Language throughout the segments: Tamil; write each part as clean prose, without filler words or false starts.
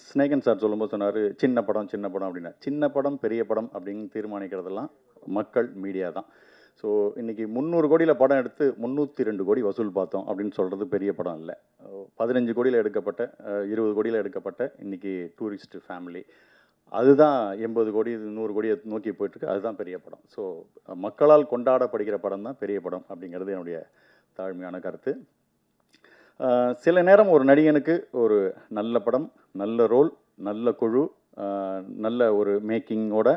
ஸ்நேகன் சார் சொல்லும்போது சொன்னார், சின்ன படம் சின்ன படம் அப்படின்னா. சின்ன படம் பெரிய படம் அப்படின்னு தீர்மானிக்கிறதெல்லாம் மக்கள், மீடியா தான். ஸோ இன்றைக்கி 300 கோடியில் படம் எடுத்து 302 கோடி வசூல் பார்த்தோம் அப்படின்னு சொல்கிறது பெரிய படம் இல்லை. 15 கோடியில் எடுக்கப்பட்ட 20 கோடியில் எடுக்கப்பட்ட இன்றைக்கி டூரிஸ்ட் ஃபேமிலி, அதுதான் 80 கோடி 100 கோடியை நோக்கி போயிட்டுருக்கு. அதுதான் பெரிய படம். ஸோ மக்களால் கொண்டாடப்படுகிற படம் தான் பெரிய படம் அப்படிங்கிறது என்னுடைய தாழ்மையான கருத்து. சில நேரம் ஒரு நடிகனுக்கு ஒரு நல்ல படம், நல்ல ரோல், நல்ல குழு, நல்ல ஒரு மேக்கிங்கோட,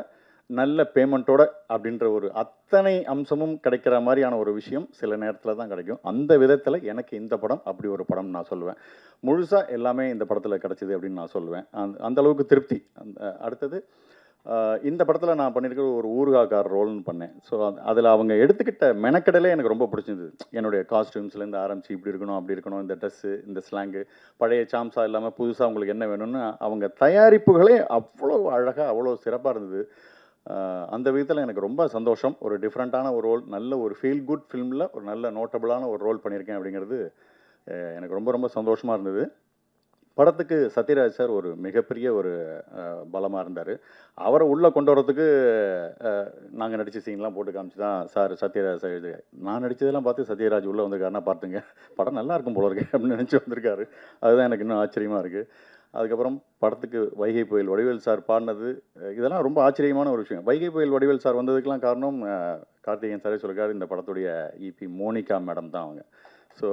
நல்ல பேமெண்ட்டோட அப்படின்ற ஒரு அத்தனை அம்சமும் கிடைக்கிற மாதிரியான ஒரு விஷயம் சில நேரத்தில் தான் கிடைக்கும். அந்த விதத்தில் எனக்கு இந்த படம் அப்படி ஒரு படம் நான் சொல்லுவேன். முழுசாக எல்லாமே இந்த படத்தில் கிடச்சிது அப்படின்னு நான் சொல்லுவேன். அந்த அளவுக்கு திருப்தி. அடுத்தது இந்த படத்தில் நான் பண்ணியிருக்கிற ஒரு ஊர்காக்கார் ரோல்னு பண்ணேன். ஸோ அதில் அவங்க எடுத்துக்கிட்ட மெனக்கடலே எனக்கு ரொம்ப பிடிச்சிருந்தது. என்னுடைய காஸ்டியூம்ஸ்லேருந்து ஆரம்பித்து இப்படி இருக்கணும் அப்படி இருக்கணும், இந்த ட்ரெஸ்ஸு, இந்த ஸ்லாங்கு, பழைய சாம்ஸா இல்லாமல் புதுசாக உங்களுக்கு என்ன வேணும்னு அவங்க தயாரிப்புகளே அவ்வளோ அழகாக அவ்வளோ சிறப்பாக இருந்தது. அந்த விதத்தில் எனக்கு ரொம்ப சந்தோஷம். ஒரு டிஃப்ரெண்ட்டான ஒரு ரோல், நல்ல ஒரு ஃபீல் குட் ஃபிலிமில் ஒரு நல்ல நோட்டபுளான ஒரு ரோல் பண்ணியிருக்கேன் அப்படிங்கிறது எனக்கு ரொம்ப ரொம்ப சந்தோஷமாக இருந்தது. படத்துக்கு சத்யராஜ் சார் ஒரு மிகப்பெரிய ஒரு பலமாக இருந்தார். அவரை உள்ளே கொண்டு வரத்துக்கு நாங்கள் நடித்த சீன்லாம் போட்டு காமிச்சு தான் சார் சத்யராஜ் சார் நான் நடித்ததெல்லாம் பார்த்து சத்யராஜ் உள்ளே வந்திருக்காருன்னா பார்த்துங்க, படம் நல்லா இருக்கும் போல இருக்கு அப்படின்னு நினச்சி வந்திருக்காரு. அதுதான் எனக்கு இன்னும் ஆச்சரியமாக இருக்குது. அதுக்கப்புறம் படத்துக்கு வைகை புயல் வடிவேல் சார் பாடினது, இதெல்லாம் ரொம்ப ஆச்சரியமான ஒரு விஷயம். வைகை புயல் வடிவேல் சார் வந்ததுக்கெலாம் காரணம் கார்த்திகேயன் சாரே சொல்லியிருக்காரு, இந்த படத்துடைய இபி மோனிகா மேடம் தான் அவங்க. ஸோ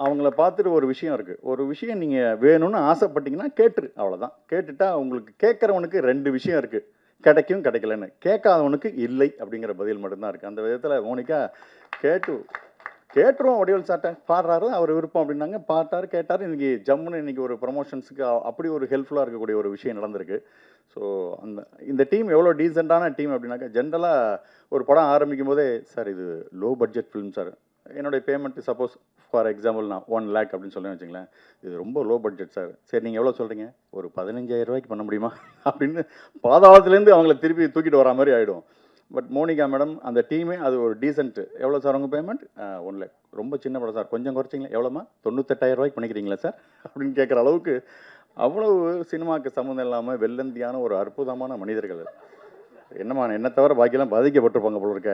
அவங்கள பார்த்துட்டு ஒரு விஷயம் இருக்குது. ஒரு விஷயம் நீங்கள் வேணும்னு ஆசைப்பட்டீங்கன்னா கேட்டுரு, அவ்வளோதான். கேட்டுட்டா உங்களுக்கு கேட்குறவனுக்கு 2 விஷயம் இருக்குது, கிடைக்கும் கிடைக்கலன்னு. கேட்காதவனுக்கு இல்லை அப்படிங்கிற பதில் மட்டும்தான் இருக்குது. அந்த விதத்தில் மோனிகா கேட்டுருவோம் வடிவேல் சார்ட்ட, பாடுறாரு அவர் விருப்பம் அப்படின்னாங்க, பாட்டார் கேட்டார். இன்றைக்கி ஜம்முன்னு இன்றைக்கி ஒரு ப்ரமோஷன்ஸுக்கு அப்படி ஒரு ஹெல்ப்ஃபுல்லாக இருக்கக்கூடிய ஒரு விஷயம் நடந்திருக்கு. ஸோ இந்த டீம் எவ்வளோ டீசெண்டான டீம் அப்படின்னாக்கா, ஜென்ரலாக ஒரு படம் ஆரம்பிக்கும் போதே, சார் இது லோ பட்ஜெட் ஃபிலிம் சார், என்னுடைய பேமெண்ட்டு சப்போஸ் ஃபார் எக்ஸாம்பிள் நான் 1 lakh அப்படின்னு சொல்லி வச்சுங்களேன், இது ரொம்ப லோ பட்ஜெட் சார், சரி நீங்கள் எவ்வளோ சொல்கிறீங்க, ஒரு 15,000 ரூபாய்க்கு பண்ண முடியுமா அப்படின்னு பாதாளத்துலேருந்து அவங்கள திருப்பி தூக்கிட்டு வரா மாதிரி ஆகிடும். பட் மோனிகா மேடம் அந்த டீமே அது ஒரு டீசென்ட்டு. எவ்வளோ சார் உங்கள் பேமெண்ட்? 1 lakh. ரொம்ப சின்ன படம் சார், கொஞ்சம் குறைச்சிங்களா, எவ்வளோமா, 98,000 ரூபாய்க்கு பண்ணிக்கிறீங்களா சார் அப்படின்னு கேட்குற அளவுக்கு அவ்வளவு சினிமாவுக்கு சம்மந்தம் இல்லாமல் வெள்ளந்தியான ஒரு அற்புதமான மனிதர்கள். என்னம்மா, என்ன தவிர பாக்கியெல்லாம் பாதிக்கப்பட்டிருப்பாங்க போல இருக்க.